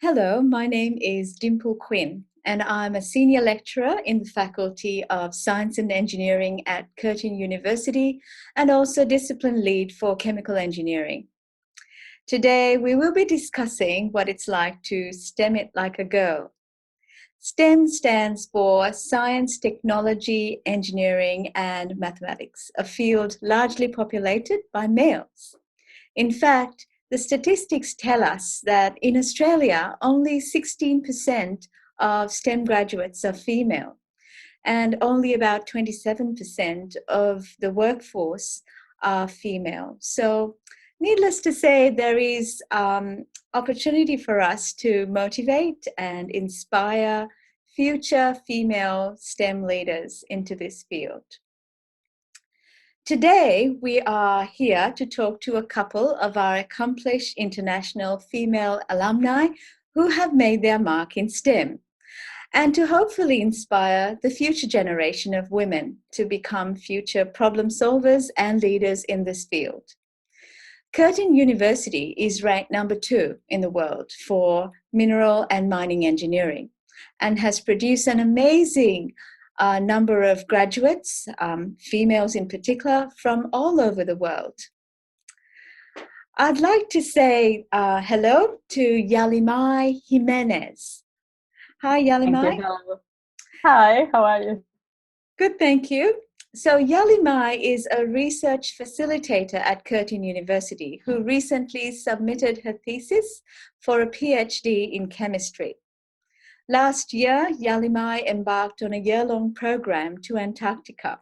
Hello, my name is Dimple Quinn, and I'm a senior lecturer in the Faculty of Science and Engineering at Curtin University and also discipline lead for chemical engineering. Today, we will be discussing what it's like to STEM it like a girl. STEM stands for Science, Technology, Engineering, and Mathematics, a field largely populated by males. In fact, the statistics tell us that in Australia, only 16% of STEM graduates are female, and only about 27% of the workforce are female. So, needless to say, there is opportunity for us to motivate and inspire future female STEM leaders into this field. Today, we are here to talk to a couple of our accomplished international female alumni who have made their mark in STEM, and to hopefully inspire the future generation of women to become future problem solvers and leaders in this field. Curtin University is ranked number 2 in the world for mineral and mining engineering and has produced an amazing number of graduates, females in particular, from all over the world. I'd like to say hello to Yalimai Jimenez. Hi, Yalimai. Thank you. Hello. Hi, how are you? Good, thank you. So Yalimai is a research facilitator at Curtin University who recently submitted her thesis for a PhD in chemistry. Last year, Yalimai embarked on a year-long program to Antarctica,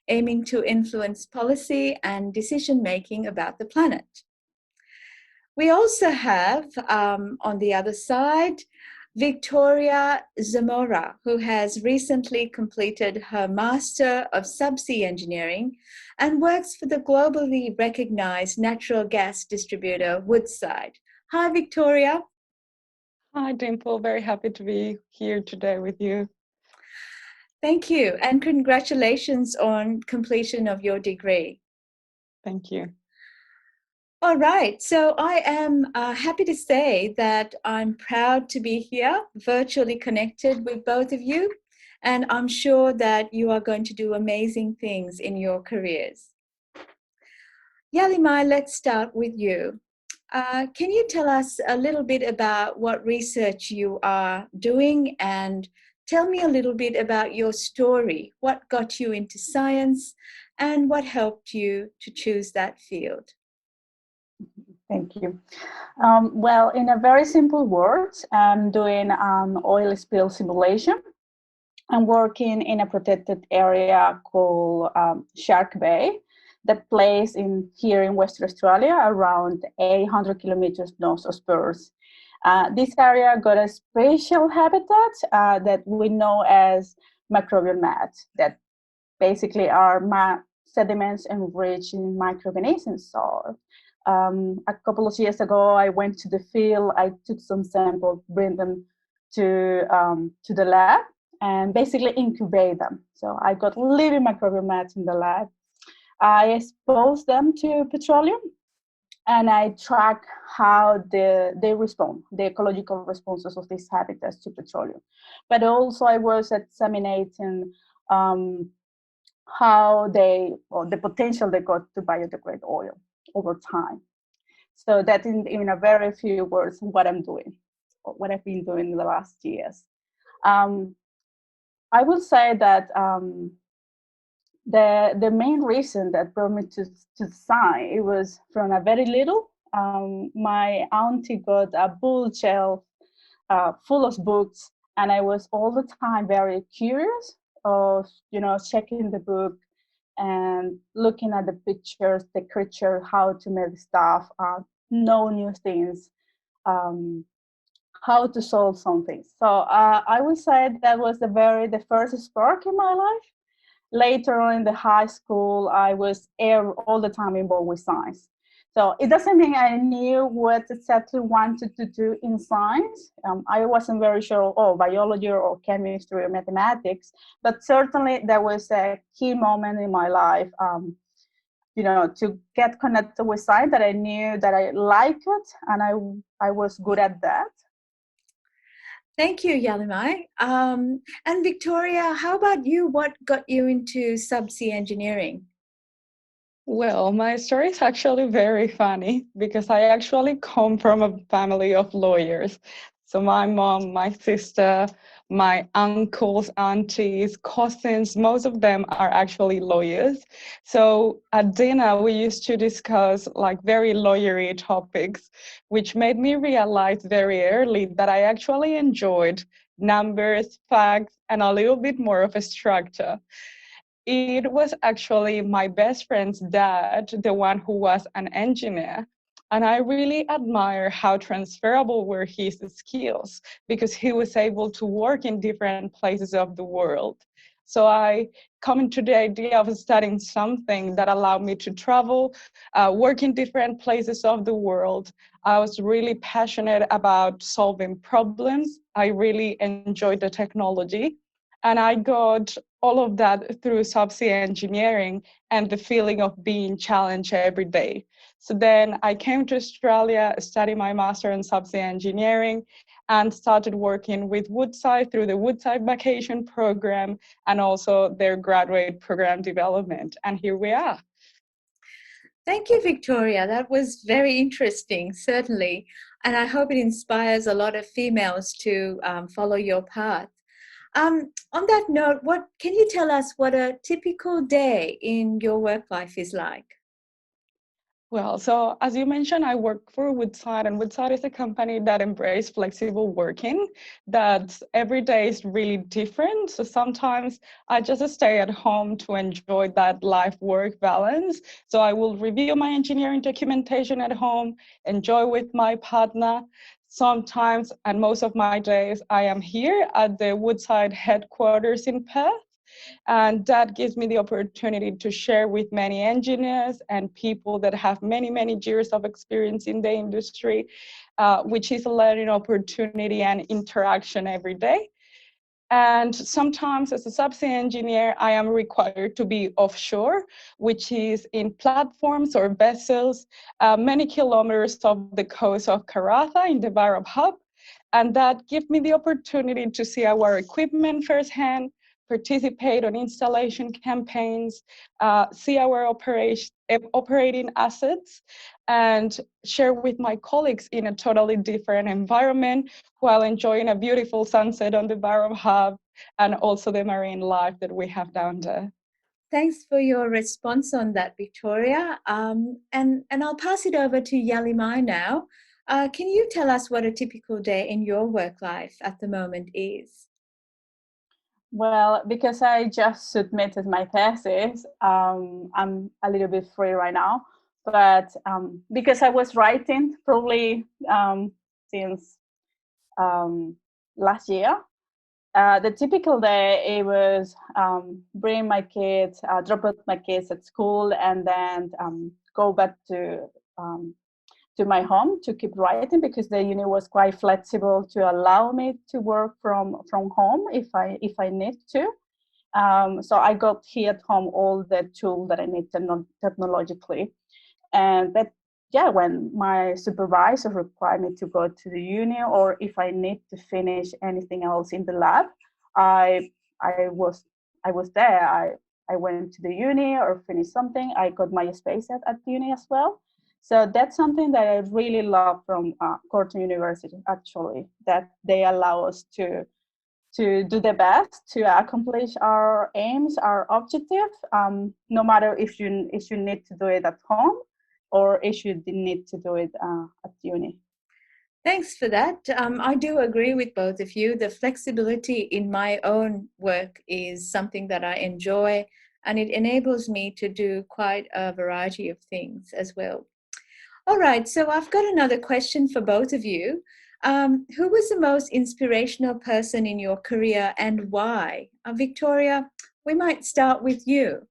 aiming to influence policy and decision-making about the planet. We also have, on the other side, Victoria Zamora, who has recently completed her Master of Subsea Engineering and works for the globally recognized natural gas distributor Woodside. Hi, Victoria. Hi, Dimple. Very happy to be here today with you. Thank you, and congratulations on completion of your degree. Thank you. All right, so I am happy to say that I'm proud to be here, virtually connected with both of you, and I'm sure that you are going to do amazing things in your careers. Yalimai, let's start with you. Can you tell us a little bit about what research you are doing, and tell me a little bit about your story? What got you into science and what helped you to choose that field? Thank you. Well, in a very simple words, I'm doing oil spill simulation. I'm working in a protected area called Shark Bay, that plays here in Western Australia, around 800 kilometers north of Perth. This area got a special habitat that we know as microbial mats, that basically are sediments enriched in microorganisms. So a couple of years ago, I went to the field, I took some samples, bring them to the lab, and basically incubate them. So I got living microbial mats in the lab. I exposed them to petroleum, and I track how they respond, the ecological responses of these habitats to petroleum. But also I was examining how the potential they got to biodegrade oil over time. So that in a very few words, what I'm doing, what I've been doing in the last years. I will say that the main reason that brought me to science, it was from a very little. My auntie got a bookshelf full of books, and I was all the time very curious of checking the book and looking at the pictures, the creature, how to make stuff, know new things, how to solve something. So I would say that was the first spark in my life. Later on in the high school, I was all the time involved with science. So it doesn't mean I knew what exactly wanted to do in science. I wasn't very sure, biology or chemistry or mathematics, but certainly there was a key moment in my life, to get connected with science, that I knew that I liked it and I was good at that. Thank you, Yalimai. And Victoria, how about you? What got you into subsea engineering? Well, my story is actually very funny because I actually come from a family of lawyers. So my mom, my sister, my uncles, aunties, cousins, most of them are actually lawyers. So at dinner, we used to discuss like very lawyery topics, which made me realize very early that I actually enjoyed numbers, facts, and a little bit more of a structure. It was actually my best friend's dad, the one who was an engineer. And I really admire how transferable were his skills because he was able to work in different places of the world. So I come into the idea of studying something that allowed me to travel, work in different places of the world. I was really passionate about solving problems. I really enjoyed the technology. And I got all of that through subsea engineering and the feeling of being challenged every day. So then I came to Australia, studied my master in subsea engineering, and started working with Woodside through the Woodside Vacation Program and also their graduate program development. And here we are. Thank you, Victoria. That was very interesting, certainly. And I hope it inspires a lot of females to follow your path. On that note, what can you tell us what a typical day in your work life is like? Well, so as you mentioned, I work for Woodside, and Woodside is a company that embraces flexible working, that every day is really different. So sometimes I just stay at home to enjoy that life-work balance. So I will review my engineering documentation at home, enjoy with my partner. Sometimes, and most of my days, I am here at the Woodside headquarters in Perth. And that gives me the opportunity to share with many engineers and people that have many, many years of experience in the industry, which is a learning opportunity and interaction every day. And sometimes, as a subsea engineer, I am required to be offshore, which is in platforms or vessels, many kilometers off the coast of Karatha in the Barab Hub. And that gives me the opportunity to see our equipment firsthand, participate on installation campaigns, see our operating assets, and share with my colleagues in a totally different environment while enjoying a beautiful sunset on the Barrow Hub and also the marine life that we have down there. Thanks for your response on that, Victoria. And I'll pass it over to Yalimai now. Can you tell us what a typical day in your work life at the moment is? Well, because I just submitted my thesis, I'm a little bit free right now. But because I was writing probably since um, last year, the typical day it was bring my kids, drop off my kids at school, and then go back to my home to keep writing because the uni was quite flexible to allow me to work from home if I need to. So I got here at home all the tools that I need technologically, and that yeah, when my supervisor required me to go to the uni or if I need to finish anything else in the lab, I I was I was there. I went to the uni or finished something. I got my space at uni as well. So that's something that I really love from Curtin University. Actually, that they allow us to do the best to accomplish our aims, our objective, no matter if you need to do it at home or if you need to do it at uni. Thanks for that. I do agree with both of you. The flexibility in my own work is something that I enjoy, and it enables me to do quite a variety of things as well. All right, so I've got another question for both of you. Who was the most inspirational person in your career and why? Victoria, we might start with you.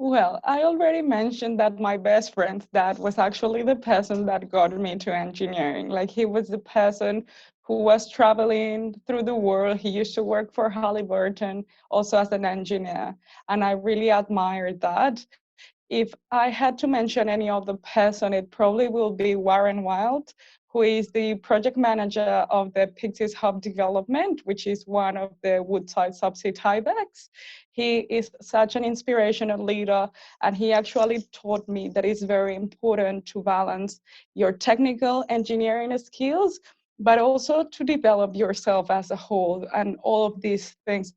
Well, I already mentioned that my best friend's dad was actually the person that got me to engineering. Like he was the person who was traveling through the world. He used to work for Halliburton also as an engineer. And I really admired that. if I had to mention any of the person, it probably will be Warren Wild, who is the project manager of the Pyxis Hub development, which is one of the Woodside subsea tiebacks. He is such an inspirational leader, and he actually taught me that it's very important to balance your technical engineering skills, but also to develop yourself as a whole, and all of these things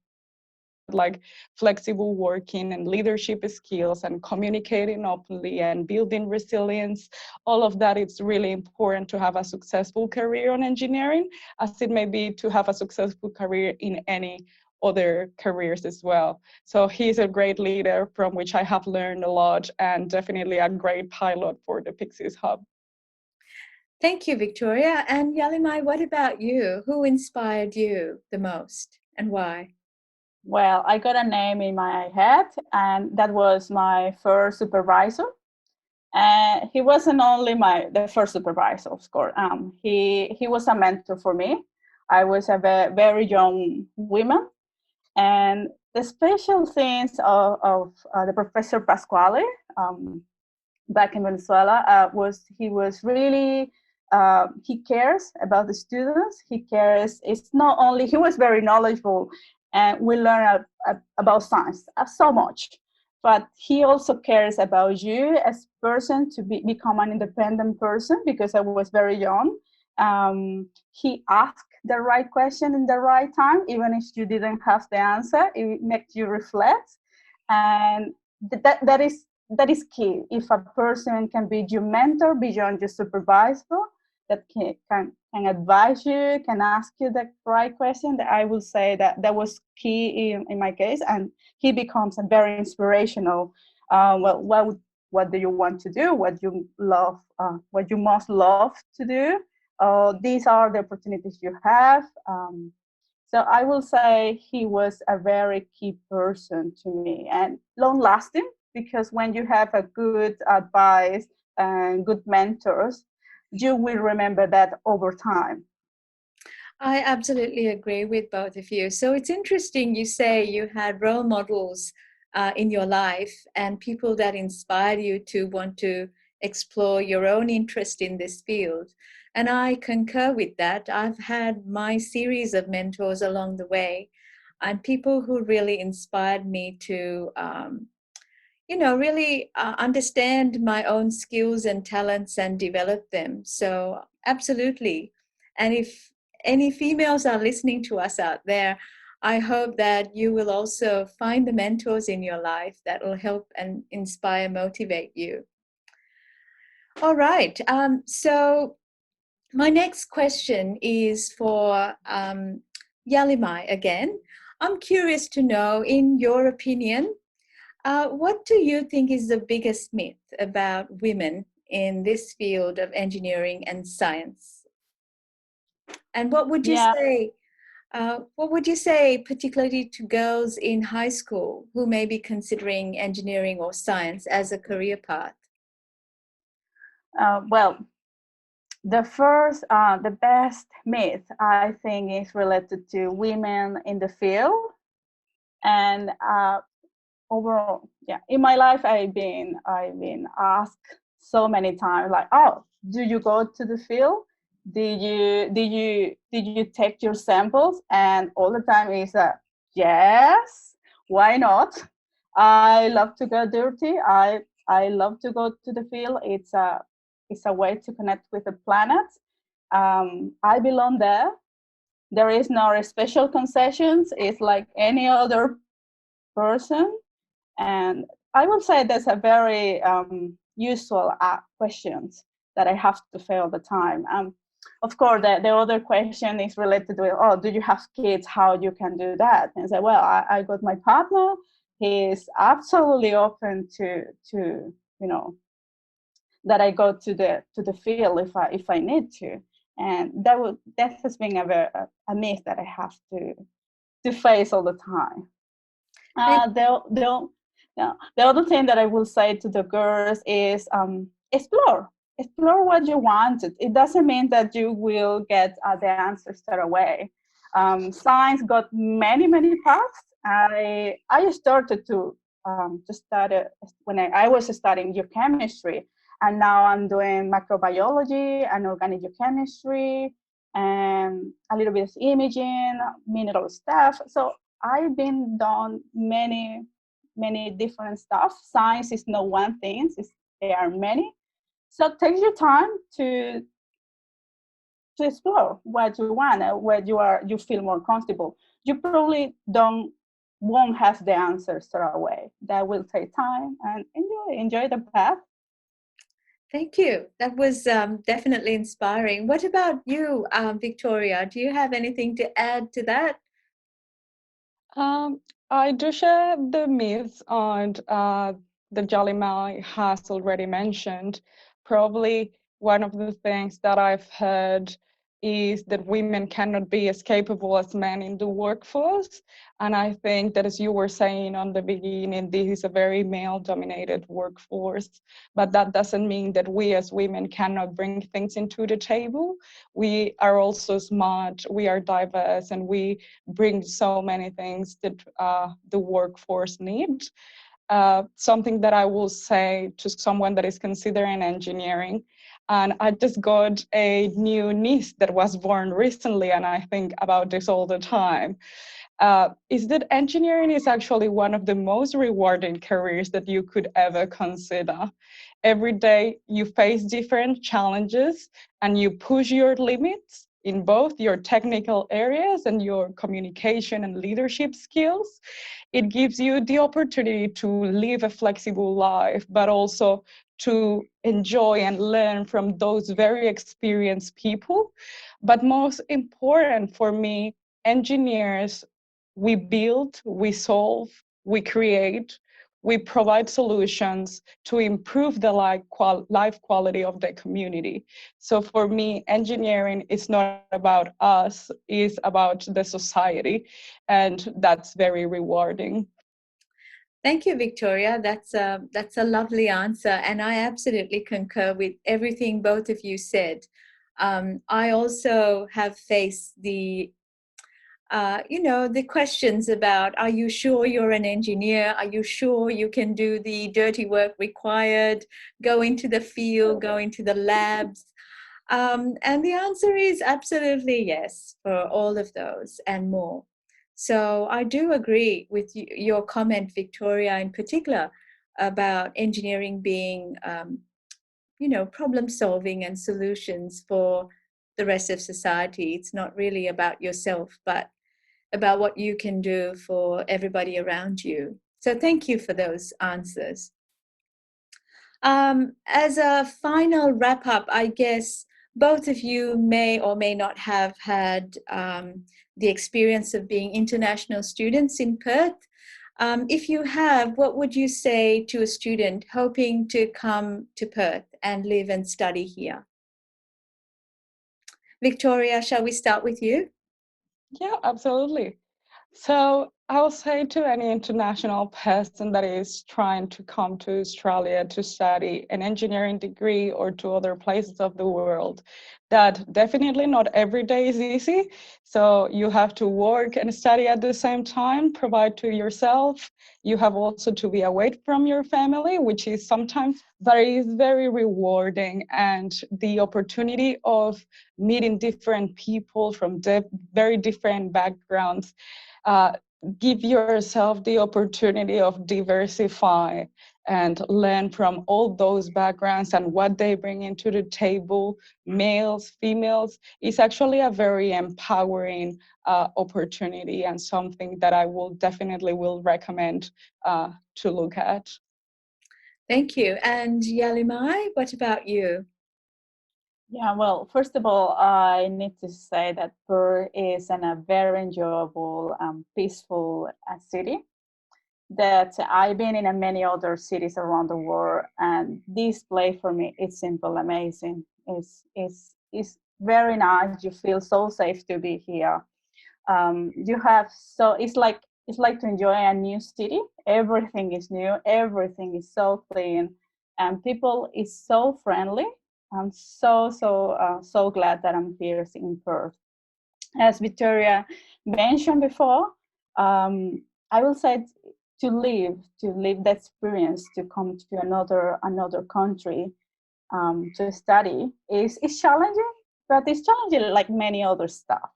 like flexible working and leadership skills and communicating openly and building resilience. All of that, it's really important to have a successful career in engineering, as it may be to have a successful career in any other careers as well. So he's a great leader from which I have learned a lot, and definitely a great pilot for the Pyxis Hub. Thank you, Victoria. And Yalimai, what about you? Who inspired you the most and why? Well, I got a name in my head, and that was my first supervisor. And he wasn't only the first supervisor, of course. He was a mentor for me. I was a very young woman, and the special things of the Professor Pasquale back in Venezuela was he was really he cares about the students. He cares. It's not only he was very knowledgeable, and we learn about science so much, but he also cares about you as person to become an independent person, because I was very young. He asked the right question in the right time, even if you didn't have the answer. It makes you reflect, and that is key. If a person can be your mentor beyond your supervisor, that can advise you, can ask you the right question, that I will say that was key in my case. And he becomes a very inspirational. Well, what do you want to do? What you love? What you most love to do? These are the opportunities you have. So I will say he was a very key person to me, and long lasting, because when you have a good advice and good mentors, you will remember that over time. I absolutely agree with both of you. So it's interesting you say you had role models in your life and people that inspired you to want to explore your own interest in this field. And I concur with that. I've had my series of mentors along the way, and people who really inspired me to really understand my own skills and talents and develop them. So, absolutely. And if any females are listening to us out there, I hope that you will also find the mentors in your life that will help and inspire, motivate you. All right. So, my next question is for Yalimai again. I'm curious to know, in your opinion, what do you think is the biggest myth about women in this field of engineering and science? And what would you Yeah. say? What would you say, particularly to girls in high school who may be considering engineering or science as a career path? Well, the best myth I think is related to women in the field, and overall, yeah, in my life I've been asked so many times, like, oh, do you go to the field? Did you take your samples? And all the time is yes, why not? I love to go dirty. I love to go to the field. It's a way to connect with the planet. I belong there. There is no special concessions. It's like any other person. And I will say that's a very usual questions that I have to face all the time. Of course, the other question is related with, oh, do you have kids? How you can do that? And say, well, I got my partner. He's absolutely open to that I go to the field if I need to. And that has been a myth that I have to face all the time. The other thing that I will say to the girls is explore what you want. It doesn't mean that you will get the answer straight away. Science got many paths. I started to to study when I was studying geochemistry, and now I'm doing microbiology and organic geochemistry and a little bit of imaging, mineral stuff. So I've been done many different stuff. Science is not one thing; there are many. So take your time to explore what you want, where you feel more comfortable. You probably won't have the answer straight away. That will take time, and enjoy the path. Thank you. That was definitely inspiring. What about you, Victoria? Do you have anything to add to that? Um, I do share the myths on that Jalimai has already mentioned. Probably one of the things that I've heard is that women cannot be as capable as men in the workforce. And I think that, as you were saying on the beginning, this is a very male-dominated workforce. But that doesn't mean that we as women cannot bring things into the table. We are also smart, we are diverse, and we bring so many things that the workforce needs. Something that I will say to someone that is considering engineering, and I just got a new niece that was born recently, and I think about this all the time, is that engineering is actually one of the most rewarding careers that you could ever consider. Every day you face different challenges and you push your limits in both your technical areas and your communication and leadership skills. It gives you the opportunity to live a flexible life, but also to enjoy and learn from those very experienced people. But most important for me, engineers, we build, we solve, we create, we provide solutions to improve the life quality of the community. So for me, engineering is not about us, it's about the society, and that's very rewarding. Thank you, Victoria. That's a lovely answer, and I absolutely concur with everything both of you said. I also have faced the questions about, are you sure you're an engineer? Are you sure you can do the dirty work required? Go into the field, go into the labs. And the answer is absolutely yes for all of those and more. So I do agree with your comment, Victoria, in particular, about engineering being, problem solving and solutions for the rest of society. It's not really about yourself, but about what you can do for everybody around you. So thank you for those answers. As a final wrap up, I guess both of you may or may not have had the experience of being international students in Perth. If you have, what would you say to a student hoping to come to Perth and live and study here? Victoria, shall we start with you? Yeah, absolutely. So I will say to any international person that is trying to come to Australia to study an engineering degree or to other places of the world, that definitely not every day is easy. So you have to work and study at the same time, provide to yourself. You have also to be away from your family, which is sometimes, but it is very rewarding. And the opportunity of meeting different people from very different backgrounds, uh, give yourself the opportunity of diversify and learn from all those backgrounds and what they bring into the table, males, females, is actually a very empowering opportunity and something that I will definitely will recommend to look at. Thank you. And Yalimai, what about you? Yeah, well, first of all, I need to say that Perth is a very enjoyable, peaceful city. That I've been in many other cities around the world, and this place for me is simple, amazing. It's very nice. You feel so safe to be here. You have it's like to enjoy a new city. Everything is new. Everything is so clean, and people is so friendly. I'm so glad that I'm here in Perth. As Victoria mentioned before, I will say live that experience, to come to another country to study is challenging, but it's challenging like many other stuff.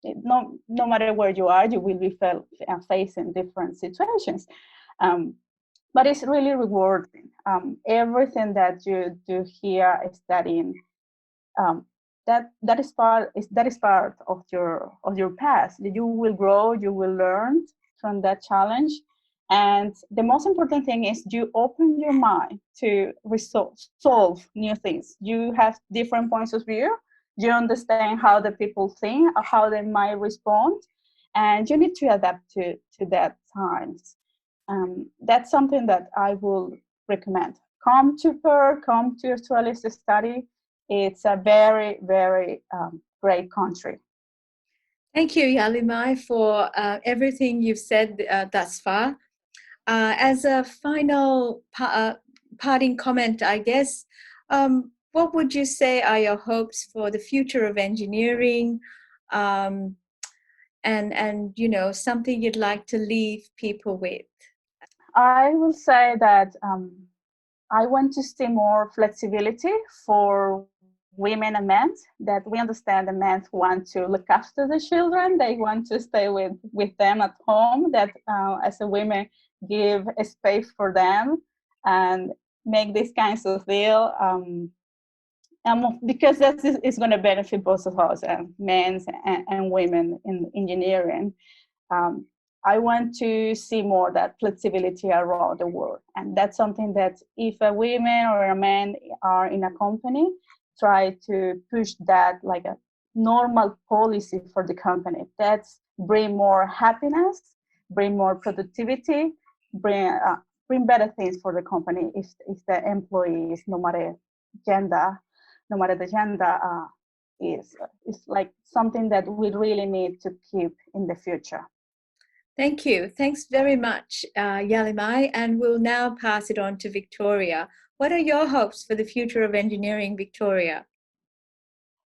No matter where you are, you will be facing different situations. But it's really rewarding. Everything that you do here studying, um, that is part of your past. You will grow, you will learn from that challenge, and the most important thing is you open your mind to solve new things. You have different points of view. You understand how the people think, how they might respond, and you need to adapt to that times. That's something that I will recommend. Come to Perth, come to Australia to study. It's a very, very great country. Thank you, Yalimai, for everything you've said thus far. As a final parting comment, I guess, what would you say are your hopes for the future of engineering, and something you'd like to leave people with? I will say that I want to see more flexibility for women and men, that we understand the men want to look after the children, they want to stay with them at home, that as a women give a space for them and make these kinds of deal, because that is going to benefit both of us, men and women in engineering. um, I want to see more that flexibility around the world. And that's something that if a woman or a man are in a company, try to push that like a normal policy for the company. That's bring more happiness, bring more productivity, bring better things for the company if the employees, no matter the gender, is like something that we really need to keep in the future. Thank you. Thanks very much, Yalimai. And we'll now pass it on to Victoria. What are your hopes for the future of engineering, Victoria?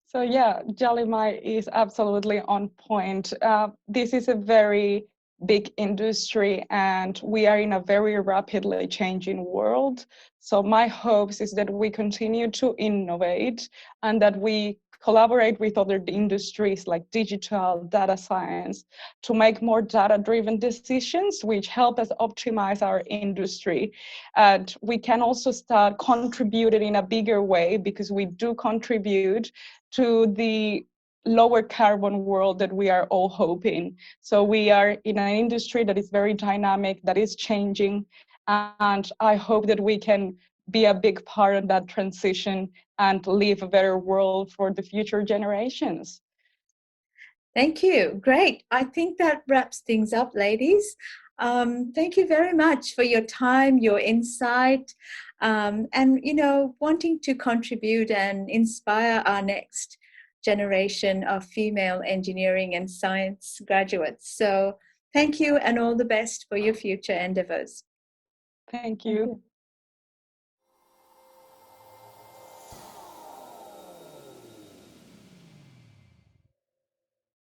So yeah, Jalimai is absolutely on point. This is a very big industry and we are in a very rapidly changing world. So my hopes is that we continue to innovate and that we collaborate with other industries like digital, data science, to make more data-driven decisions, which help us optimize our industry. And we can also start contributing in a bigger way because we do contribute to the lower carbon world that we are all hoping. So we are in an industry that is very dynamic, that is changing, and I hope that we can be a big part of that transition and leave a better world for the future generations. Thank you. Great. I think that wraps things up, ladies. Thank you very much for your time, your insight, and wanting to contribute and inspire our next generation of female engineering and science graduates. So thank you and all the best for your future endeavors. Thank you.